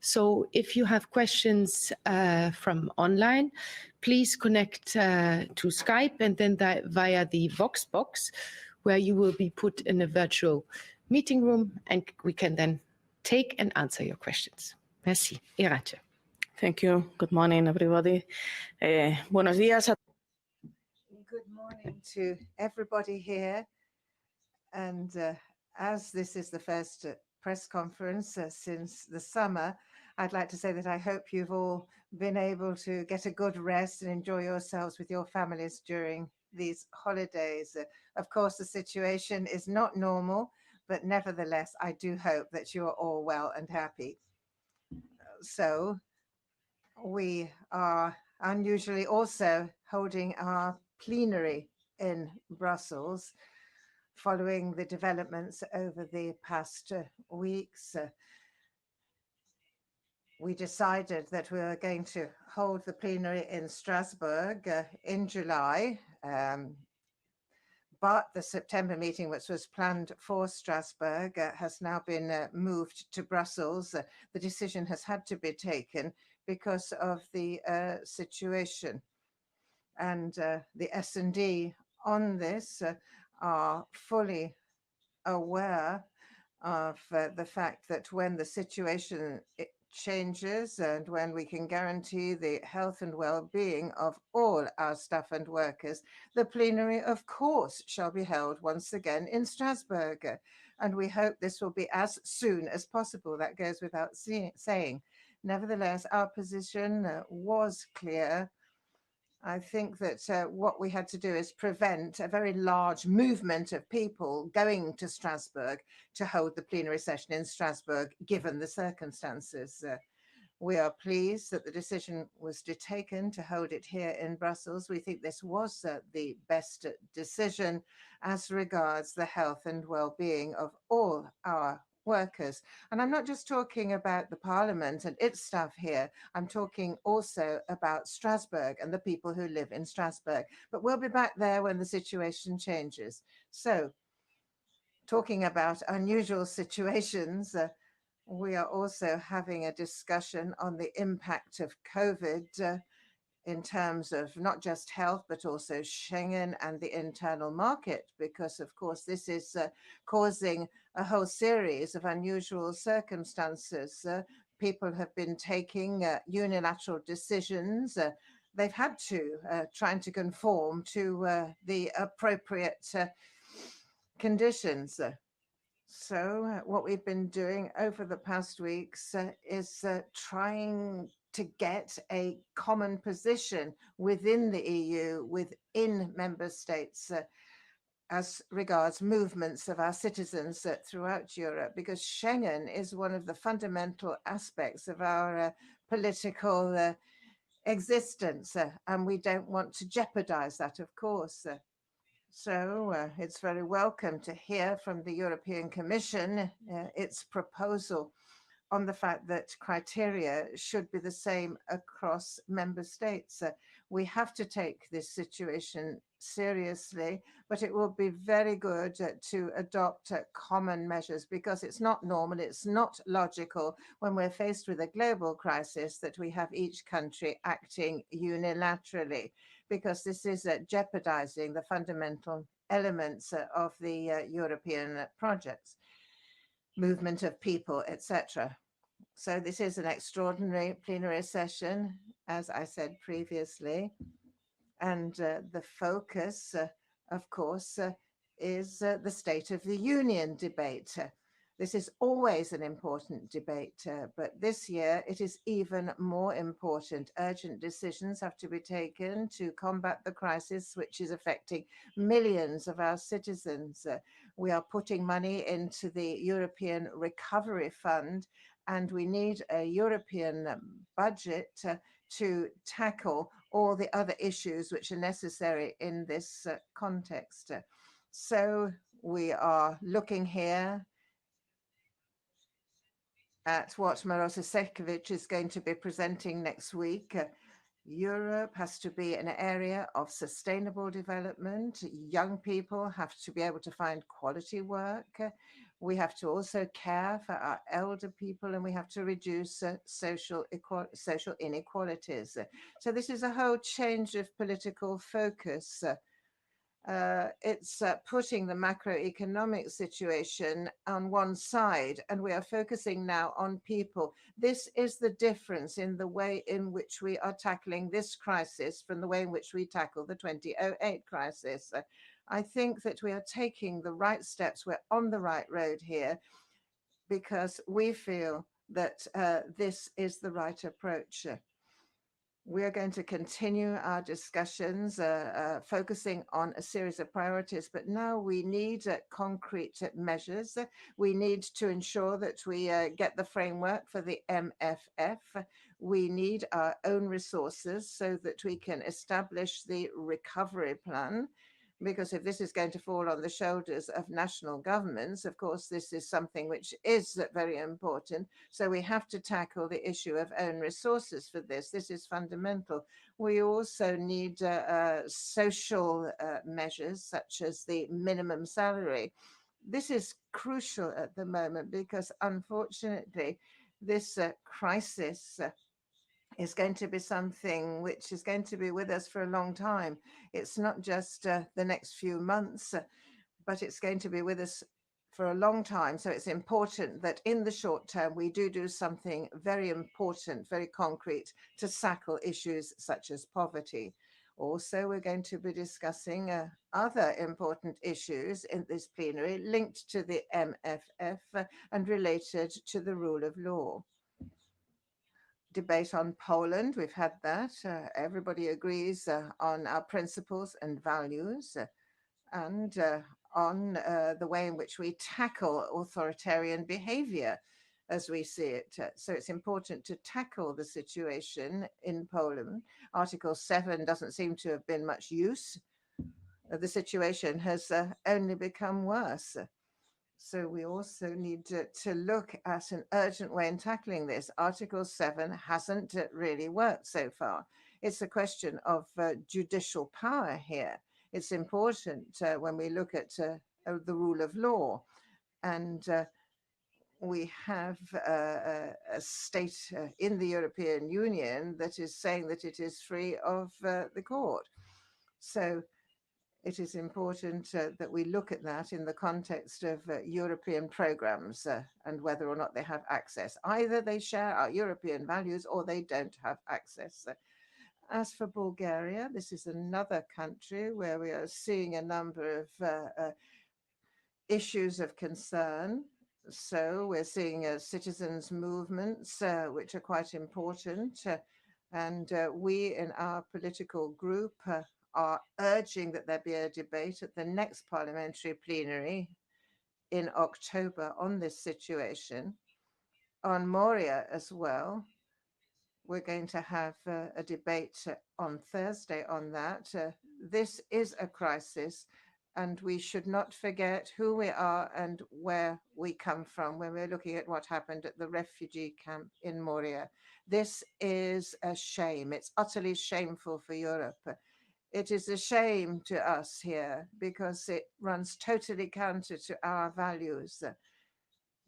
So if you have questions from online, please connect to Skype and then via the Vox box, where you will be put in a virtual meeting room, and we can then take and answer your questions. Merci. Iratxe. Thank you. Good morning, everybody. Buenos días. Good morning to everybody here. And as this is the first press conference since the summer, I'd like to say that I hope you've all been able to get a good rest and enjoy yourselves with your families during these holidays. Of course, the situation is not normal, but nevertheless, I do hope that you are all well and happy. So we are unusually also holding our plenary in Brussels following the developments over the past weeks. We decided that we were going to hold the plenary in Strasbourg in July, but the September meeting, which was planned for Strasbourg, has now been moved to Brussels. The decision has had to be taken because of the situation. And the S&D on this are fully aware of the fact that when the situation changes and when we can guarantee the health and well-being of all our staff and workers, the plenary, of course, shall be held once again in Strasbourg. And we hope this will be as soon as possible. That goes without saying. Nevertheless, our position was clear. I think that what we had to do is prevent a very large movement of people going to Strasbourg to hold the plenary session in Strasbourg, given the circumstances. We are pleased that the decision was taken to hold it here in Brussels. We think this was the best decision as regards the health and well-being of all our workers. And I'm not just talking about the Parliament and its staff here. I'm talking also about Strasbourg and the people who live in Strasbourg. But we'll be back there when the situation changes. So, talking about unusual situations, we are also having a discussion on the impact of COVID in terms of not just health, but also Schengen and the internal market, because, of course, this is causing a whole series of unusual circumstances. People have been taking unilateral decisions. They've had to, trying to conform to the appropriate conditions. So what we've been doing over the past weeks is trying to get a common position within the EU, within member states, as regards movements of our citizens throughout Europe, because Schengen is one of the fundamental aspects of our political existence, and we don't want to jeopardize that, of course. So it's very welcome to hear from the European Commission its proposal on the fact that criteria should be the same across member states. We have to take this situation seriously, but it will be very good to adopt common measures, because it's not normal, it's not logical when we're faced with a global crisis that we have each country acting unilaterally, because this is jeopardizing the fundamental elements of the European projects, movement of people, etc. So this is an extraordinary plenary session, as I said previously, and the focus, of course, is the State of the Union debate. This is always an important debate, but this year it is even more important. Urgent decisions have to be taken to combat the crisis, which is affecting millions of our citizens. We are putting money into the European Recovery Fund, and we need a European budget to tackle all the other issues which are necessary in this context. So we are looking here at what Maroša Šefčovič is going to be presenting next week. Europe has to be an area of sustainable development. Young people have to be able to find quality work. We have to also care for our elder people, and we have to reduce social inequalities. So this is a whole change of political focus. It's putting the macroeconomic situation on one side, and we are focusing now on people. This is the difference in the way in which we are tackling this crisis from the way in which we tackle the 2008 crisis. I think that we are taking the right steps. We're on the right road here because we feel that this is the right approach. We are going to continue our discussions, focusing on a series of priorities, but now we need concrete measures. We need to ensure that we get the framework for the MFF. We need our own resources so that we can establish the recovery plan. Because if this is going to fall on the shoulders of national governments, of course, this is something which is very important. So we have to tackle the issue of own resources for this. This is fundamental. We also need social measures, such as the minimum salary. This is crucial at the moment because, unfortunately, this crisis is going to be something which is going to be with us for a long time. It's not just the next few months, but it's going to be with us for a long time. So it's important that in the short term, we do something very important, very concrete to tackle issues such as poverty. Also, we're going to be discussing other important issues in this plenary linked to the MFF and related to the rule of law. Debate on Poland, we've had that. Everybody agrees on our principles and values and on the way in which we tackle authoritarian behavior as we see it. So it's important to tackle the situation in Poland. Article 7 doesn't seem to have been much use. The situation has only become worse. So we also need to look at an urgent way in tackling this. Article 7 hasn't really worked so far. It's a question of judicial power here. It's important when we look at the rule of law. And we have a state in the European Union that is saying that it is free of the court. So it is important that we look at that in the context of European programs and whether or not they have access. Either they share our European values or they don't have access. As for Bulgaria, this is another country where we are seeing a number of issues of concern. So we're seeing citizens' movements, which are quite important. And we in our political group are urging that there be a debate at the next parliamentary plenary in October on this situation. On Moria as well, we're going to have a debate on Thursday on that. This is a crisis, and we should not forget who we are and where we come from when we're looking at what happened at the refugee camp in Moria. This is a shame. It's utterly shameful for Europe. It is a shame to us here because it runs totally counter to our values.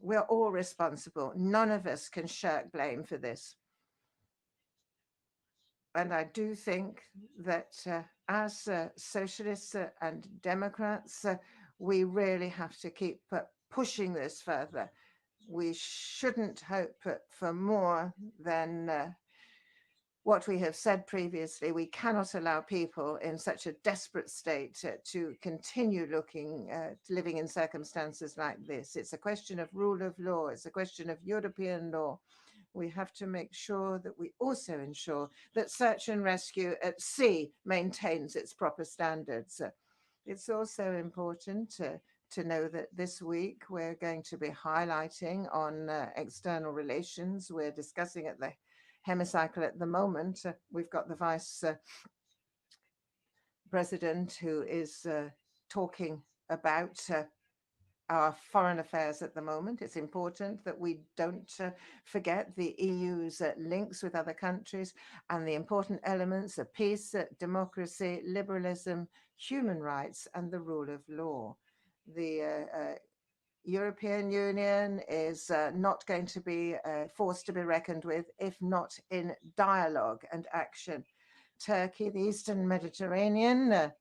We're all responsible. None of us can shirk blame for this. And I do think that as socialists and Democrats, we really have to keep pushing this further. We shouldn't hope for more than what we have said previously. We cannot allow people in such a desperate state to continue living in circumstances like this. It's a question of rule of law. It's a question of European law. We have to make sure that we also ensure that search and rescue at sea maintains its proper standards. It's also important to know that this week we're going to be highlighting on external relations. We're discussing at the hemicycle at the moment. We've got the Vice President who is talking about our foreign affairs at the moment. It's important that we don't forget the EU's links with other countries and the important elements of peace, democracy, liberalism, human rights, and the rule of law. The European Union is not going to be a force to be reckoned with if not in dialogue and action. Turkey, the Eastern Mediterranean,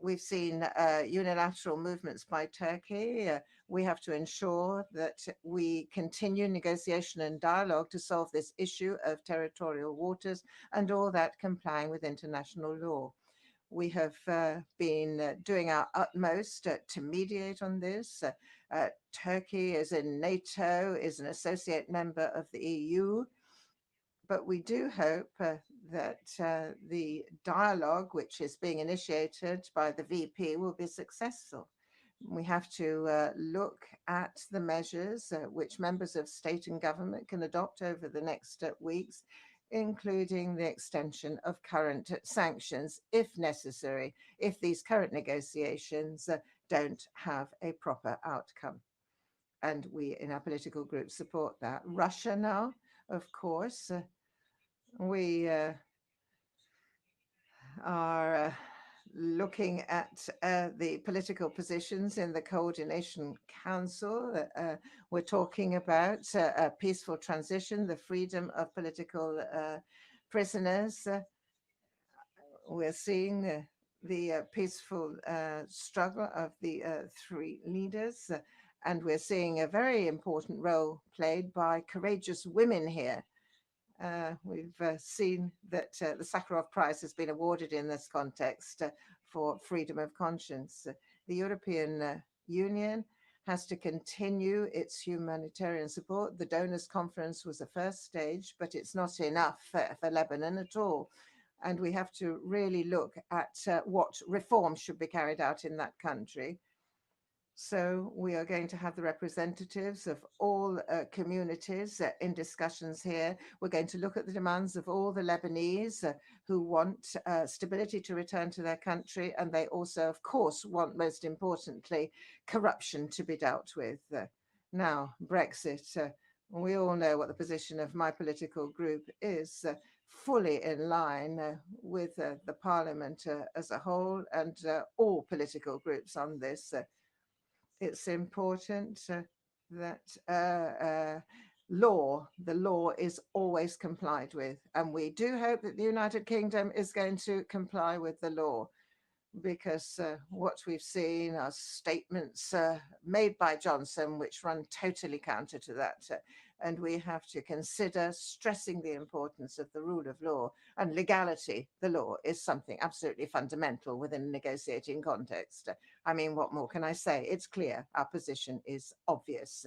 we've seen unilateral movements by Turkey. We have to ensure that we continue negotiation and dialogue to solve this issue of territorial waters, and all that complying with international law. We have been doing our utmost to mediate on this. Turkey is in NATO, is an associate member of the EU, but we do hope that the dialogue which is being initiated by the VP will be successful. We have to look at the measures which members of state and government can adopt over the next weeks, including the extension of current sanctions, if necessary, if these current negotiations don't have a proper outcome. And we in our political group support that. Russia now, of course, we are looking at the political positions in the Coordination Council. We're talking about a peaceful transition, the freedom of political prisoners. We're seeing the peaceful struggle of the three leaders, and we're seeing a very important role played by courageous women here. We've seen that the Sakharov Prize has been awarded in this context for freedom of conscience. The European Union has to continue its humanitarian support. The Donors Conference was a first stage, but it's not enough for Lebanon at all. And we have to really look at what reforms should be carried out in that country. So we are going to have the representatives of all communities in discussions here. We're going to look at the demands of all the Lebanese who want stability to return to their country. And they also, of course, want, most importantly, corruption to be dealt with. Now, Brexit, we all know what the position of my political group is, fully in line with the Parliament as a whole and all political groups on this. It's important that the law is always complied with. And we do hope that the United Kingdom is going to comply with the law, because what we've seen are statements made by Johnson which run totally counter to that. And we have to consider stressing the importance of the rule of law and legality. The law is something absolutely fundamental within a negotiating context. I mean, what more can I say? It's clear. Our position is obvious.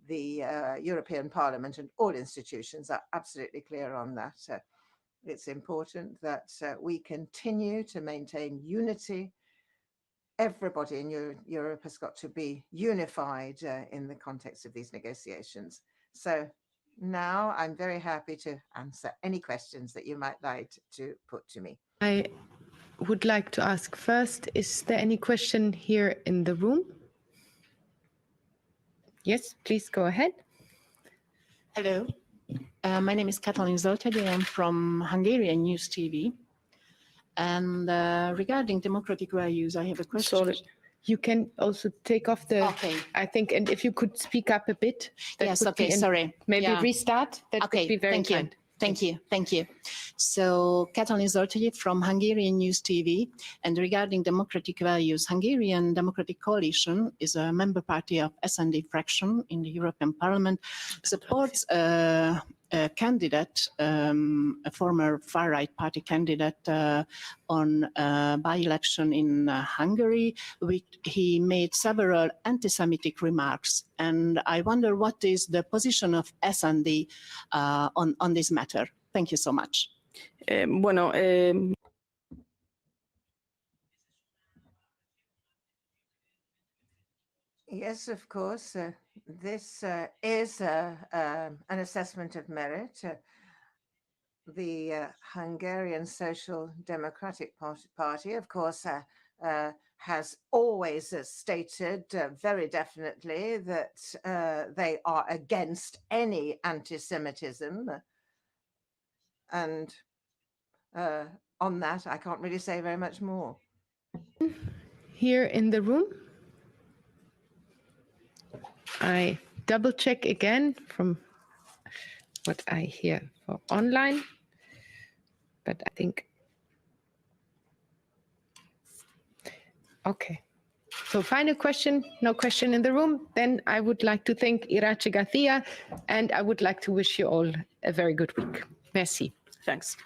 The European Parliament and all institutions are absolutely clear on that. It's important that we continue to maintain unity. Everybody in Europe has got to be unified in the context of these negotiations. So now I'm very happy to answer any questions that you might like to put to me. I would like to ask first, is there any question here in the room? Yes, please go ahead. Hello, my name is Katalin Zoltadi. I'm from Hungarian News TV. And regarding democratic values, I have a question. Sorry, you can also take off the, Okay. I think, and if you could speak up a bit. Yes, would be okay, sorry. Maybe Yeah. restart, that Okay, would be very thank you. kind. Thank you. So, Katalin Zoltadi from Hungarian News TV. And regarding democratic values, Hungarian Democratic Coalition is a member party of S&D fraction in the European Parliament, supports a candidate, a former far-right party candidate on by-election in Hungary. He made several anti-Semitic remarks. And I wonder what is the position of S&D on this matter. Thank you so much. Yes, of course. This is an assessment of merit. The Hungarian Social Democratic Party, of course, has always stated very definitely that they are against any anti-Semitism. And on that, I can't really say very much more. Here in the room? I double check again from what I hear for online, but I think, okay. So final question, no question in the room. Then I would like to thank Iratxe García, and I would like to wish you all a very good week. Merci. Thanks.